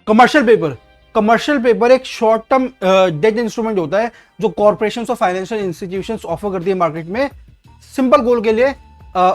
Commercial paper एक short term debt instrument होता है जो कॉर्पोरेशंस और फाइनेंशियल इंस्टीट्यूशंस ऑफर करती है मार्केट में, सिंपल गोल के लिए।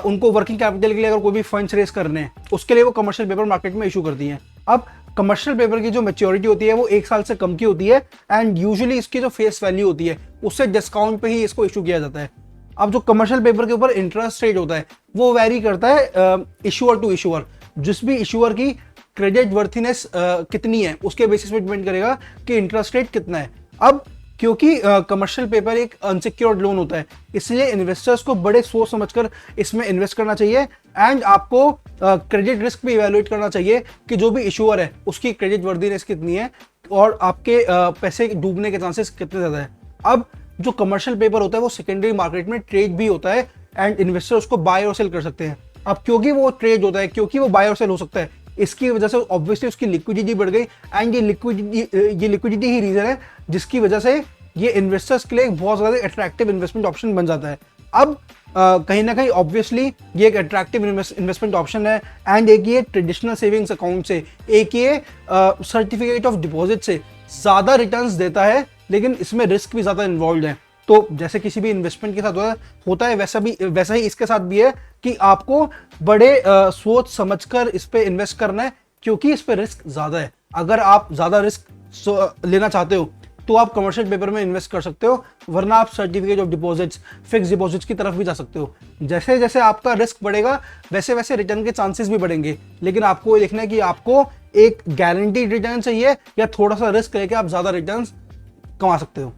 उनको वर्किंग कैपिटल के लिए अगर कोई भी फंड्स रेस करने हैं उसके लिए वो कमर्शियल पेपर मार्केट में इशू करती हैं। अब कमर्शियल पेपर की जो मैच्योरिटी होती है वो 1 साल से कम की होती है एंड यूजुअली इसकी जो फेस वैल्यू होती है उससे डिस्काउंट पे ही इसको इशू किया जाता है। अब जो कमर्शियल पेपर के ऊपर इंटरेस्ट रेट होता है वो वैरी करता है इशूअर टू इशूअर। जिस भी इशूअर की क्रेडिट वर्थीनेस कितनी है उसके बेसिस पे डिपेंड करेगा कि इंटरेस्ट रेट कितना है। अब क्योंकि कमर्शियल पेपर एक अनसिक्योर्ड लोन होता है इसलिए इन्वेस्टर्स को बड़े सोच समझकर इसमें इन्वेस्ट करना चाहिए एंड आपको क्रेडिट रिस्क भी इवैल्यूएट करना चाहिए कि जो भी इशूअर है उसकी क्रेडिट वर्दीनेस कितनी है और आपके पैसे डूबने के चांसेस कितने ज़्यादा है। अब जो कमर्शियल पेपर होता है वो सेकेंडरी मार्केट में ट्रेड भी होता है एंड इन्वेस्टर उसको बाय और सेल कर सकते हैं। अब क्योंकि वो ट्रेड होता है, क्योंकि वो बाय और सेल हो सकता है, इसकी वजह से ऑब्वियसली उसकी लिक्विडिटी बढ़ गई एंड ये लिक्विडिटी ही रीजन है जिसकी वजह से ये इन्वेस्टर्स के लिए एक बहुत ज़्यादा अट्रैक्टिव इन्वेस्टमेंट ऑप्शन बन जाता है। अब कहीं ना कहीं ऑब्वियसली ये एक अट्रैक्टिव इन्वेस्टमेंट ऑप्शन है एंड एक ये ट्रेडिशनल सेविंग्स अकाउंट से, एक ये सर्टिफिकेट ऑफ डिपॉजिट से ज़्यादा रिटर्न्स देता है, लेकिन इसमें रिस्क भी ज़्यादा इन्वॉल्व है। तो जैसे किसी भी इन्वेस्टमेंट के साथ होता है वैसा ही इसके साथ भी है कि आपको बड़े सोच समझकर इस पे इन्वेस्ट करना है क्योंकि इस पे रिस्क ज़्यादा है। अगर आप ज़्यादा रिस्क लेना चाहते हो तो आप कमर्शियल पेपर में इन्वेस्ट कर सकते हो, वरना आप certificate of deposits, fix deposits की तरफ भी जा सकते हो। जैसे जैसे आपका रिस्क बढ़ेगा वैसे वैसे रिटर्न के चांसेस भी बढ़ेंगे, लेकिन आपको ये देखना है कि आपको एक गारंटीड रिटर्न चाहिए या थोड़ा सा रिस्क लेके आप ज़्यादा रिटर्न्स कमा सकते हो।